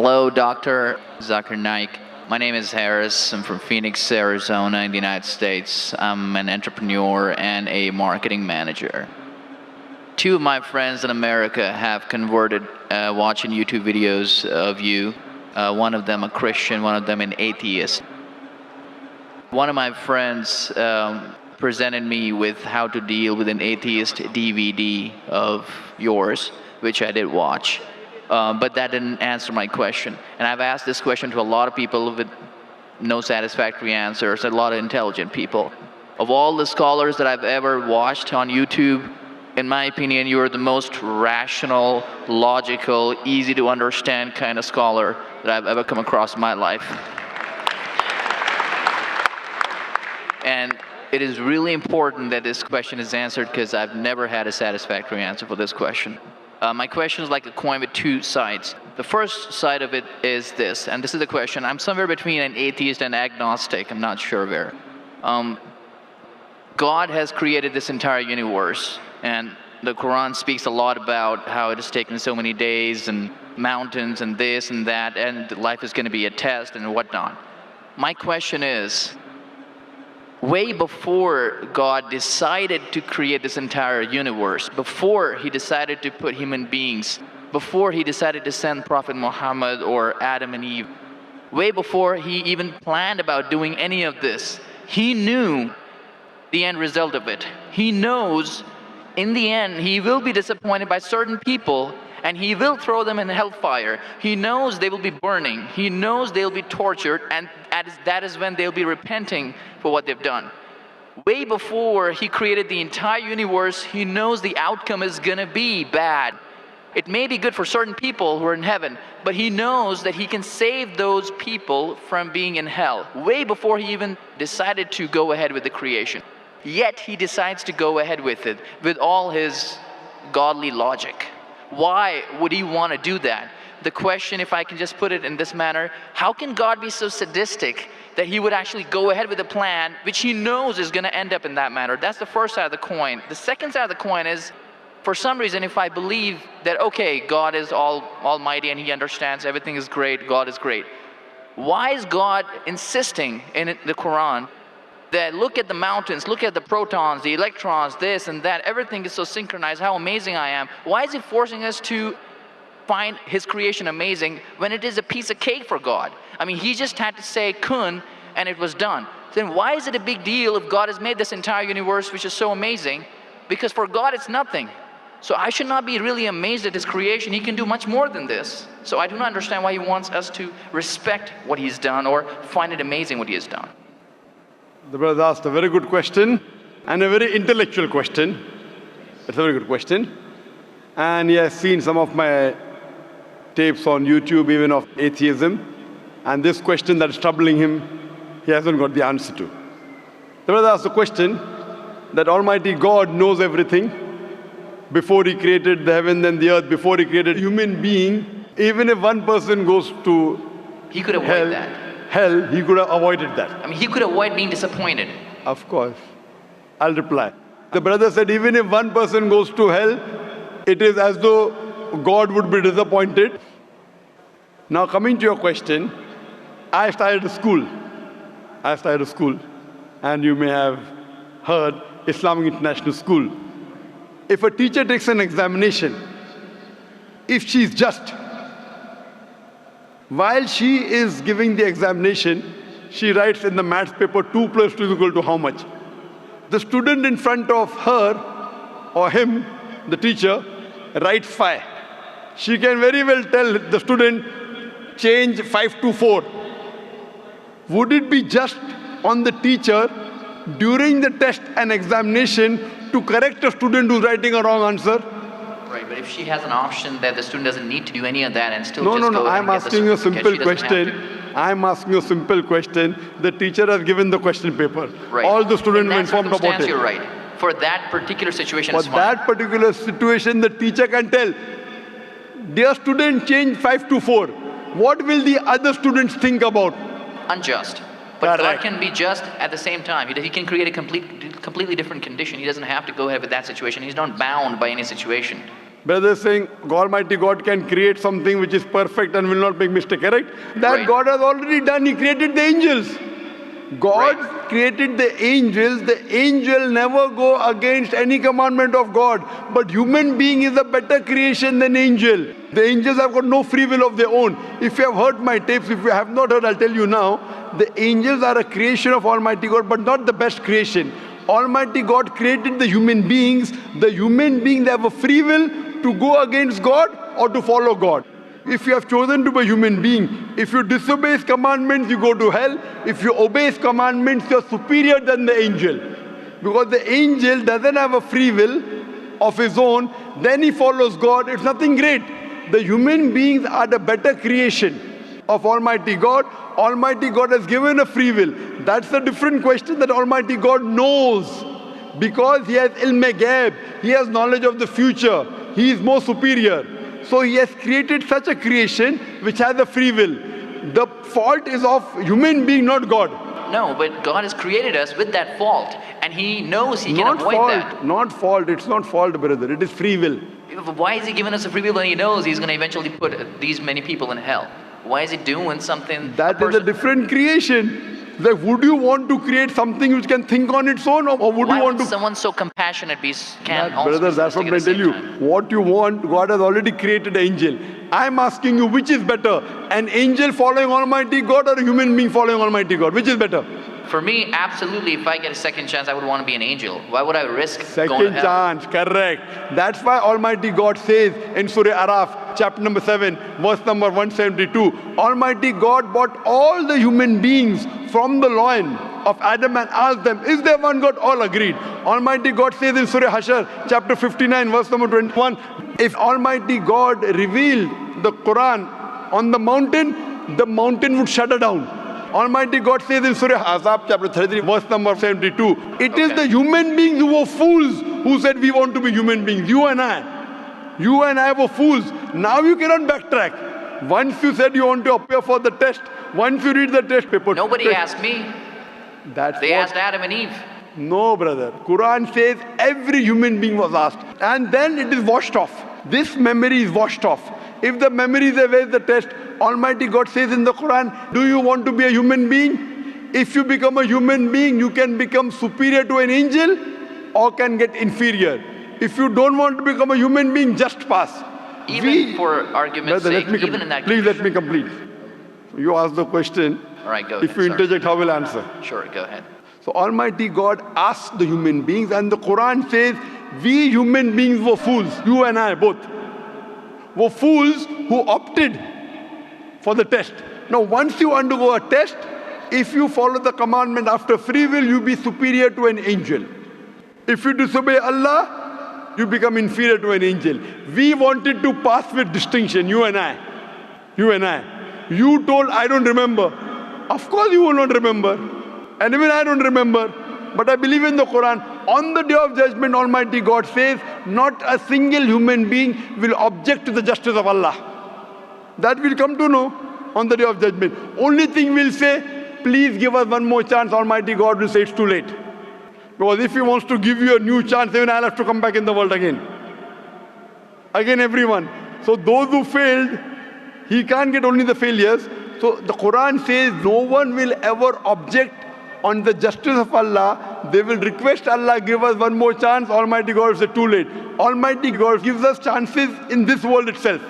Hello, Dr. Zakir Naik. My name is Harris. I'm from Phoenix, Arizona, in the United States. I'm an entrepreneur and a marketing manager. Two of my friends in America have converted watching YouTube videos of you. One of them a Christian, one of them an atheist. One of my friends presented me with how to deal with an atheist DVD of yours, which I did watch. But that didn't answer my question. And I've asked this question to a lot of people with no satisfactory answers, a lot of intelligent people. Of all the scholars that I've ever watched on YouTube, in my opinion, you're the most rational, logical, easy to understand kind of scholar that I've ever come across in my life. And it is really important that this question is answered because I've never had a satisfactory answer for this question. My question is like a coin with two sides. The first side of it is this, and this is the question. I'm somewhere between an atheist and agnostic. I'm not sure where. God has created this entire universe, and the Quran speaks a lot about how it has taken so many days and mountains and this and that, and life is going to be a test and whatnot. My question is, way before God decided to create this entire universe, before he decided to put human beings, before he decided to send Prophet Muhammad or Adam and Eve, way before he even planned about doing any of this, he knew the end result of it. He knows in the end he will be disappointed by certain people and he will throw them in hellfire. He knows they will be burning. He knows they'll be tortured, and that is when they'll be repenting for what they've done. Way before he created the entire universe, he knows the outcome is gonna be bad. It may be good for certain people who are in heaven, but he knows that he can save those people from being in hell, way before he even decided to go ahead with the creation. Yet he decides to go ahead with it, with all his godly logic. Why would he want to do that? The question, if I can just put it in this manner, how can God be so sadistic that he would actually go ahead with a plan which he knows is going to end up in that manner? That's the first side of the coin. The second side of the coin is, for some reason, if I believe that, okay, God is almighty and he understands everything is great, God is great, why is God insisting in the Quran that look at the mountains, look at the protons, the electrons, this and that, everything is so synchronized, how amazing I am? Why is he forcing us to find his creation amazing when it is a piece of cake for God? I mean, he just had to say kun and it was done. Then why is it a big deal if God has made this entire universe which is so amazing? Because for God it's nothing. So I should not be really amazed at his creation. He can do much more than this. So I do not understand why he wants us to respect what he's done or find it amazing what he has done. The brother asked a very good question and a very intellectual question. It's a very good question. And he has seen some of my tapes on YouTube, even of atheism. And this question that is troubling him, he hasn't got the answer to. The brother asked the question that Almighty God knows everything before he created the heaven and the earth, before he created human being. Even if one person goes to he could avoid that. Hell, he could have avoided that. I mean, he could avoid being disappointed. Of course. I'll reply. The brother said, even if one person goes to hell, it is as though God would be disappointed. Now coming to your question, I started a school. And you may have heard Islamic International School. If a teacher takes an examination, if she is just, while she is giving the examination, she writes in the maths paper 2 plus 2 is equal to how much? The student in front of her or him, the teacher, writes 5. She can very well tell the student, change 5 to 4. Would it be just on the teacher during the test and examination to correct a student who's writing a wrong answer? Right, but if she has an option that the student doesn't need to do any of that and still No, I'm asking you a simple question. I'm asking you a simple question. The teacher has given the question paper. Right. All the students were informed about it. You're right. For that particular situation, For that particular situation, the teacher can tell, dear student, change 5 to 4. What will the other students think about? Unjust. But God can be just at the same time. He can create a completely different condition. He doesn't have to go ahead with that situation. He's not bound by any situation. Brother is saying Almighty God can create something which is perfect and will not make mistake, correct? That Right. God has already done. He created the angels. God Right. created the angels. The angel never go against any commandment of God. But human being is a better creation than angel. The angels have got no free will of their own. If you have heard my tapes, if you have not heard, I'll tell you now. The angels are a creation of Almighty God, but not the best creation. Almighty God created the human beings. The human beings have a free will to go against God or to follow God. If you have chosen to be a human being, if you disobey His commandments, you go to hell. If you obey His commandments, you're superior than the angel. Because the angel doesn't have a free will of his own, then he follows God. It's nothing great. The human beings are the better creation of Almighty God. Almighty God has given a free will. That's a different question that Almighty God knows. Because He has ilm-e-ghaib, He has knowledge of the future. He is more superior. So He has created such a creation which has a free will. The fault is of human being, not God. No, but God has created us with that fault, and He knows He can Not avoid fault, that. not fault. It's not fault, brother. It is free will. Why is He giving us a free will when He knows He's going to eventually put these many people in hell? Why is He doing something? That is a different creation. Like, would you want to create something which can think on its own, or would Why you want would to? someone so compassionate can That, also brother, be that's what sadistic I at the tell you. same time? What you want, God has already created an angel. I'm asking you, which is better? An angel following Almighty God or a human being following Almighty God? Which is better? For me, absolutely, if I get a second chance, I would want to be an angel. Why would I risk going to Second hell? chance, correct. That's why Almighty God says in Surah Araf, chapter number 7, verse number 172, Almighty God brought all the human beings from the loin of Adam and asked them, is there one God? All agreed. Almighty God says in Surah Hashar, chapter 59, verse number 21, if Almighty God revealed the Quran on the mountain would shudder down. Almighty God says in Surah Ahzab, chapter 33, verse number 72, it is the human beings who were fools who said we want to be human beings. You and I were fools. Now you cannot backtrack. Once you said you want to appear for the test, once you read the test paper. Nobody asked me. That's They what, asked Adam and Eve. No, brother. Quran says every human being was asked. And then it is washed off. This memory is washed off. If the memory is there, where is the test? Almighty God says in the Quran, do you want to be a human being? If you become a human being, you can become superior to an angel or can get inferior. If you don't want to become a human being, just pass. Even for argument's Brother, sake, even in that please let condition. me complete. You ask the question. All right, go If ahead. you sorry. interject, how will I answer? Sure, go ahead. So Almighty God asked the human beings, and the Quran says, we human beings were fools, you and I both, were fools who opted for the test. Now once you undergo a test, if you follow the commandment after free will, you be superior to an angel. If you disobey Allah, you become inferior to an angel. We wanted to pass with distinction, you and I. You told, I don't remember. Of course you will not remember. And even I don't remember. But I believe in the Quran. On the day of judgment, Almighty God says, not a single human being will object to the justice of Allah. That we'll come to know on the day of judgment. Only thing we'll say, please give us one more chance. Almighty God will say it's too late. Because if He wants to give you a new chance, even I'll have to come back in the world again. Again, everyone. So those who failed, He can't get only the failures. So the Quran says no one will ever object on the justice of Allah. They will request Allah, give us one more chance. Almighty God will say too late. Almighty God gives us chances in this world itself.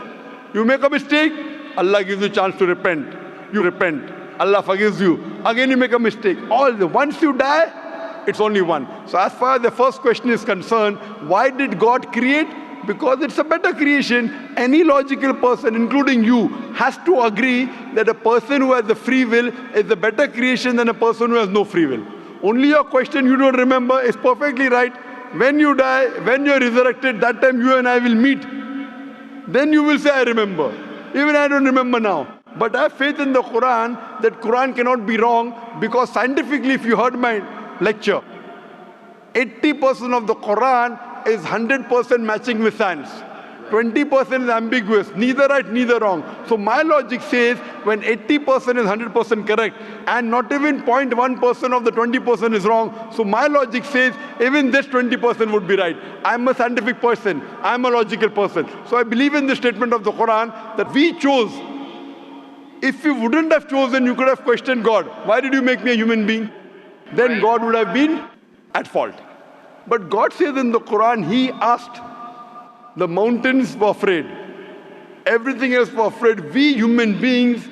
You make a mistake, Allah gives you a chance to repent. You repent. Allah forgives you. Again you make a mistake. Once you die, it's only one. So as far as the first question is concerned, why did God create? Because it's a better creation. Any logical person, including you, has to agree that a person who has the free will is a better creation than a person who has no free will. Only your question you don't remember is perfectly right. When you die, when you're resurrected, that time you and I will meet. Then you will say, I remember. Even I don't remember now. But I have faith in the Quran that Quran cannot be wrong, because scientifically, if you heard my lecture, 80% of the Quran is 100% matching with science. 20% is ambiguous, neither right, neither wrong. So my logic says when 80% is 100% correct and not even 0.1% of the 20% is wrong, so my logic says even this 20% would be right. I'm a scientific person, I'm a logical person. So I believe in the statement of the Quran that we chose. If you wouldn't have chosen, you could have questioned God. Why did you make me a human being? Then God would have been at fault. But God says in the Quran, He asked. The mountains were afraid. Everything else were afraid. We human beings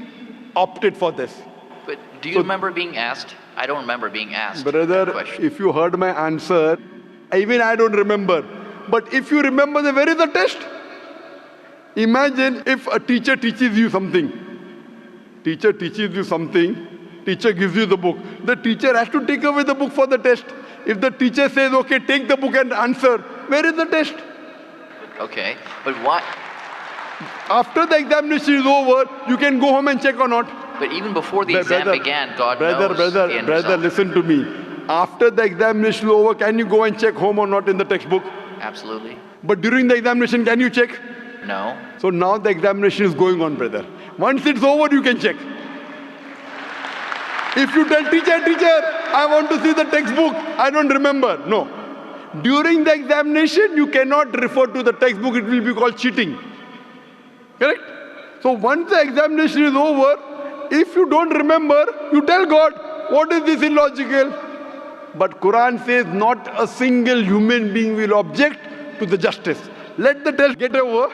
opted for this. But do you remember being asked? I don't remember being asked. Brother, if you heard my answer, even I don't remember. But if you remember, where is the test? Imagine if a teacher teaches you something. Teacher teaches you something. Teacher gives you the book. The teacher has to take away the book for the test. If the teacher says, okay, take the book and answer, where is the test? Okay, but why? After the examination is over, you can go home and check or not. But even before the exam began, God knows the end Brother, result. listen to me. After the examination is over, can you go and check home or not in the textbook? Absolutely. But during the examination, can you check? No. So now the examination is going on, brother. Once it's over, you can check. If you tell teacher, I want to see the textbook, I don't remember. No. During the examination, you cannot refer to the textbook. It will be called cheating. Correct? So once the examination is over, if you don't remember, you tell God, what is this illogical? But Quran says not a single human being will object to the justice. Let the test get over.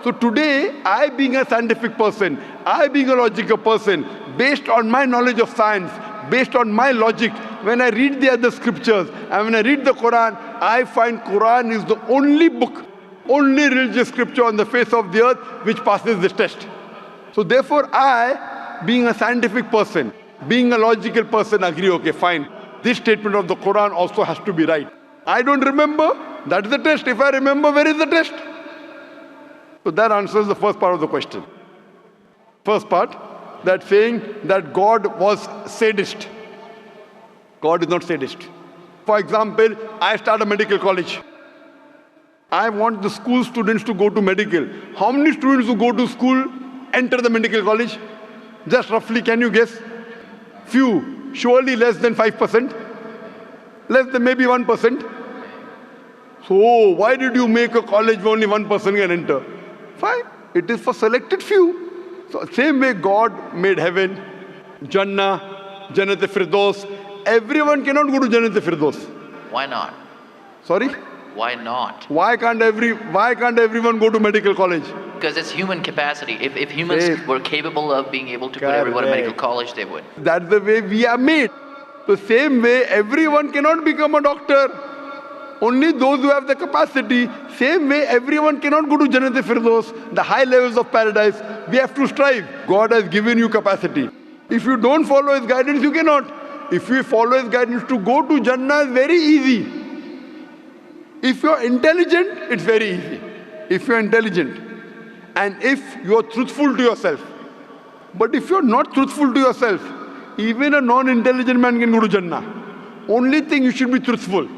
So today, I being a scientific person, I being a logical person, based on my knowledge of science, based on my logic, when I read the other scriptures and when I read the Quran, I find Quran is the only book, only religious scripture on the face of the earth which passes this test. So therefore I, being a scientific person, being a logical person, agree, okay, fine. This statement of the Quran also has to be right. I don't remember, that's the test. If I remember, where is the test? So that answers the first part of the question. First part, that saying that God was sadist. God is not sadist. For example, I start a medical college. I want the school students to go to medical. How many students who go to school enter the medical college? Just roughly, can you guess? Few. Surely less than 5%. Less than maybe 1%. So why did you make a college where only 1% can enter? Fine. It is for selected few. So same way God made heaven, Jannah, Jannat-e-Firdaus. Everyone cannot go to Jannat-e-Firdaus. Why not? Sorry? Why not? Why can't everyone go to medical college? Because it's human capacity. If humans were capable of being able to put everyone in medical college, they would. That's the way we are made. The same way everyone cannot become a doctor. Only those who have the capacity. Same way everyone cannot go to Jannat-e-Firdaus, the high levels of paradise. We have to strive. God has given you capacity. If you don't follow His guidance, you cannot. If you follow His guidance, to go to Jannah is very easy. If you're intelligent, it's very easy. If you're intelligent and if you're truthful to yourself. But if you're not truthful to yourself, even a non-intelligent man can go to Jannah. Only thing, you should be truthful.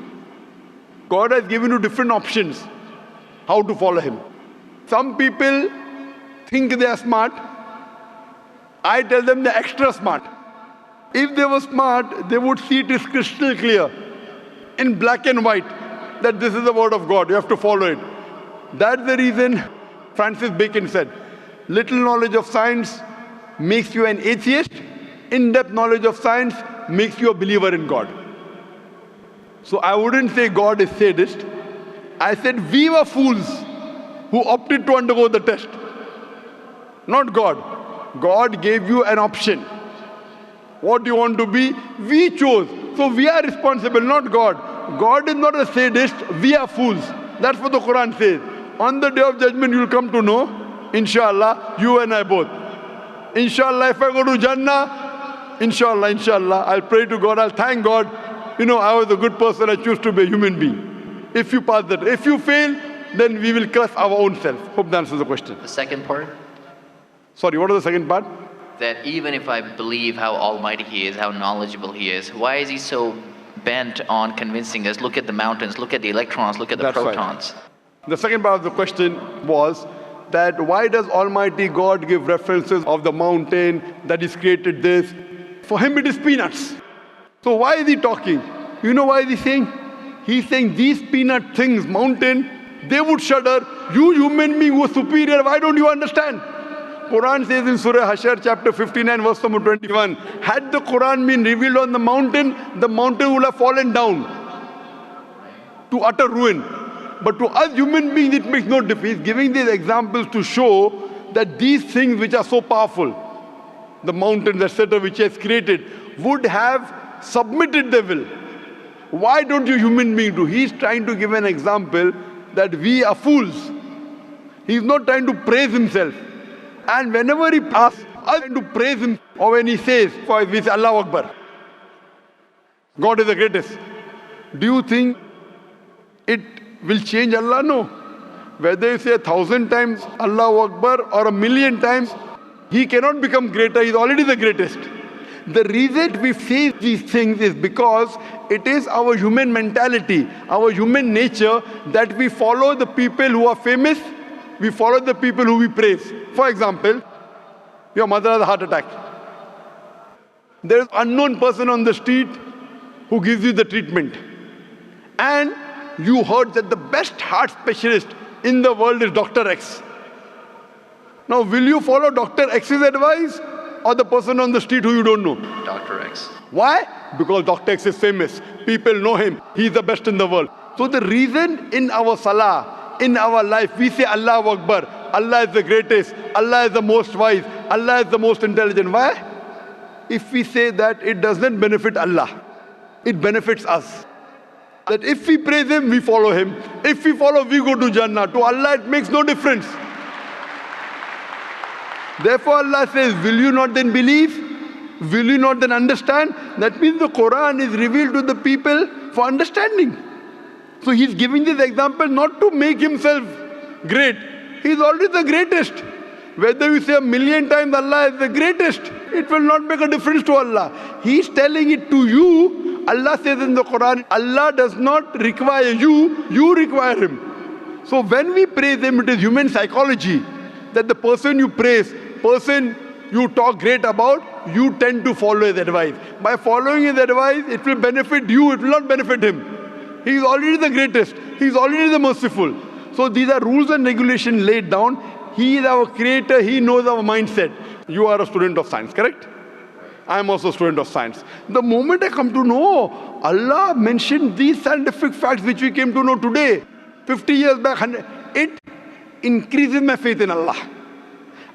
God has given you different options how to follow Him. Some people think they are smart. I tell them they're extra smart. If they were smart, they would see it is crystal clear, in black and white, that this is the word of God. You have to follow it. That's the reason Francis Bacon said, little knowledge of science makes you an atheist. In-depth knowledge of science makes you a believer in God. So I wouldn't say God is sadist. I said we were fools who opted to undergo the test. Not God. God gave you an option. What do you want to be? We chose. So we are responsible, not God. God is not a sadist. We are fools. That's what the Quran says. On the day of judgment, you will come to know, inshallah, you and I both. Inshallah, if I go to Jannah, inshallah, I'll pray to God, I'll thank God. You know, I was a good person, I choose to be a human being. If you pass that. If you fail, then we will curse our own self. Hope that answers the question. The second part? Sorry, what was the second part? That even if I believe how almighty He is, how knowledgeable He is, why is He so bent on convincing us, look at the mountains, look at the electrons, look at the protons? Right. The second part of the question was that why does Almighty God give references of the mountain that He's created this? For Him it is peanuts. So why is He talking? You know why is He saying? He's saying these peanut things, mountain, they would shudder. You human being who are superior, why don't you understand? Quran says in Surah Hashar chapter 59 verse number 21, had the Quran been revealed on the mountain would have fallen down to utter ruin. But to us human beings it makes no difference. He's giving these examples to show that these things which are so powerful, the mountains, etc., which He has created, would have submitted their will. Why don't you human beings do? He's trying to give an example that we are fools. He's not trying to praise Himself. And whenever He asks us to praise Him, or when He says, for we say Allahu Akbar, God is the greatest. Do you think it will change Allah? No. Whether you say 1,000 times Allahu Akbar or 1,000,000 times, He cannot become greater. He's already the greatest. The reason we say these things is because it is our human mentality, our human nature, that we follow the people who are famous, we follow the people who we praise. For example, your mother has a heart attack. There is an unknown person on the street who gives you the treatment. And you heard that the best heart specialist in the world is Dr. X. Now, will you follow Dr. X's advice or the person on the street who you don't know? Dr. X. Why? Because Dr. X is famous. People know him. He's the best in the world. So the reason in our salah, in our life, we say Allahu Akbar, Allah is the greatest, Allah is the most wise, Allah is the most intelligent. Why? If we say that, it doesn't benefit Allah. It benefits us. That if we praise Him, we follow Him. If we follow, we go to Jannah. To Allah, it makes no difference. Therefore, Allah says, will you not then believe? Will you not then understand? That means the Quran is revealed to the people for understanding. So He's giving this example not to make Himself great. He's already the greatest. Whether you say 1,000,000 times Allah is the greatest, it will not make a difference to Allah. He's telling it to you. Allah says in the Quran, Allah does not require you, you require Him. So when we praise Him, it is human psychology that the person you praise, person you talk great about, you tend to follow His advice. By following His advice, it will benefit you, it will not benefit Him. He is already the greatest. He is already the merciful. So these are rules and regulations laid down. He is our creator. He knows our mindset. You are a student of science, correct? I am also a student of science. The moment I come to know, Allah mentioned these scientific facts which we came to know today, 50 years back, it increases my faith in Allah.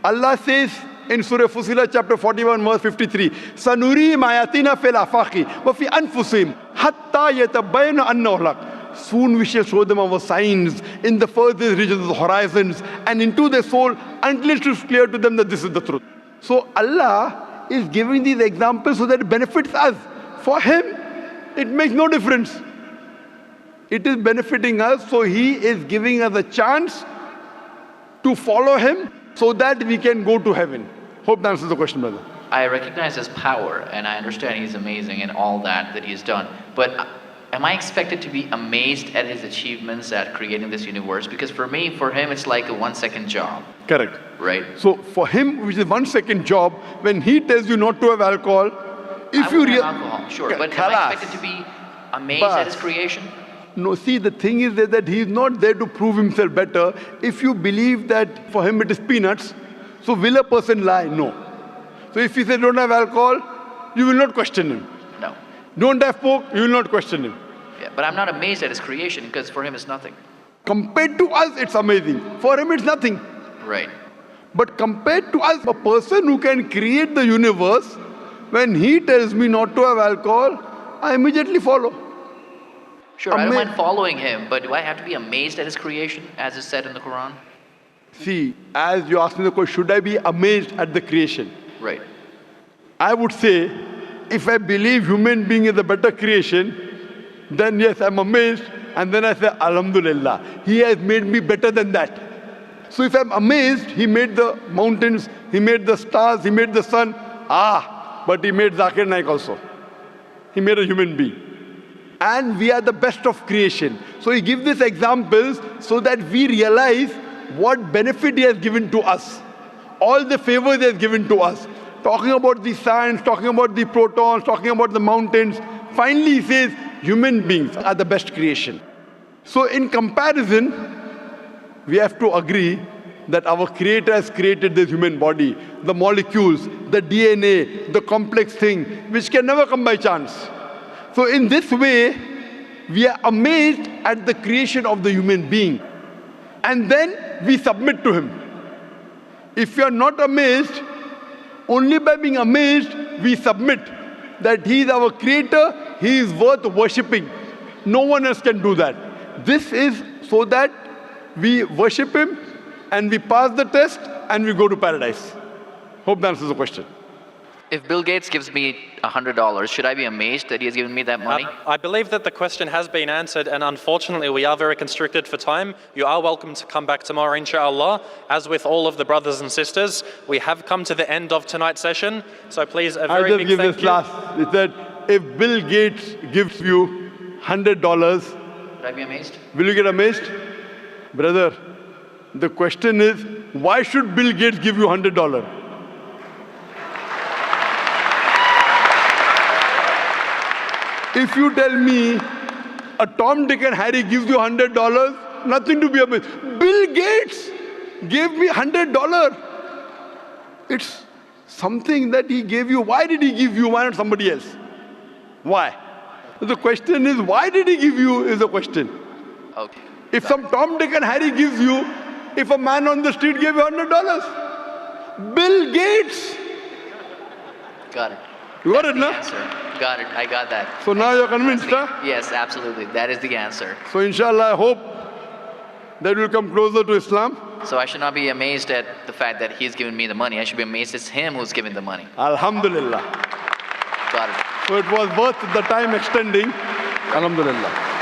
Allah says in Surah Fussilat chapter 41 verse 53, Sanurihim ayatina fil afaqi wa fi anfusihim hatta yatabayyana annahu al-haq. Soon we shall show them our signs in the furthest regions of the horizons and into their soul until it is clear to them that this is the truth. So Allah is giving these examples so that it benefits us. For Him, it makes no difference. It is benefiting us, so He is giving us a chance to follow Him so that we can go to heaven. Hope that answers the question, brother. I recognize His power, and I understand He's amazing in all that He's done. But am I expected to be amazed at His achievements at creating this universe? Because for Him, it's like a 1-second job. Correct. Right? So for Him, which is 1-second job, when He tells you not to have alcohol, if you have alcohol, sure, but am I expected to be amazed at His creation? No, see, the thing is that He is not there to prove Himself better. If you believe that for Him it is peanuts, so will a person lie? No. So if He says don't have alcohol, you will not question Him. No. Don't have pork, you will not question Him. Yeah, but I'm not amazed at His creation because for Him it's nothing. Compared to us, it's amazing. For Him, it's nothing. Right. But compared to us, a person who can create the universe, when He tells me not to have alcohol, I immediately follow. Sure, I don't mind following Him, but do I have to be amazed at His creation, as is said in the Quran? See, as you asked me the question, should I be amazed at the creation? Right. I would say, if I believe human being is a better creation, then yes, I'm amazed, and then I say, Alhamdulillah, He has made me better than that. So if I'm amazed, He made the mountains, He made the stars, He made the sun, but He made Zakir Naik also. He made a human being. and we are the best of creation. So he gives these examples so that we realize what benefit he has given to us, all the favors he has given to us. Talking about the science, talking about the protons, talking about the mountains. Finally, he says human beings are the best creation. So in comparison, we have to agree that our Creator has created this human body, the molecules, the DNA, the complex thing, which can never come by chance. So in this way, we are amazed at the creation of the human being. And then we submit to him. If you are not amazed, only by being amazed, we submit that he is our Creator, he is worth worshipping. No one else can do that. This is so that we worship him and we pass the test and we go to paradise. Hope that answers the question. If Bill Gates gives me $100, should I be amazed that he has given me that money? I believe that the question has been answered, and unfortunately we are very constricted for time. You are welcome to come back tomorrow, inshallah. As with all of the brothers and sisters, we have come to the end of tonight's session. So please, a very I'll big just give thank this you. last. It said, if Bill Gates gives you $100, Should I be amazed? will you get amazed? Brother, the question is, why should Bill Gates give you $100? If you tell me a Tom, Dick and Harry gives you $100, nothing to be amazed. Bill Gates gave me $100. It's something that he gave you. Why did he give you? Why not somebody else? Why? The question is, why did he give you is the question. Okay. If some Tom, Dick and Harry gives you, if a man on the street gave you $100, Bill Gates. Got it. You got That's it, the no? answer. Got it. I got that. So now you're convinced, huh? Yes, absolutely. That is the answer. So inshallah, I hope that we'll come closer to Islam. So I should not be amazed at the fact that he's given me the money. I should be amazed it's him who's giving the money. Alhamdulillah. Got it. So it was worth the time extending. Alhamdulillah.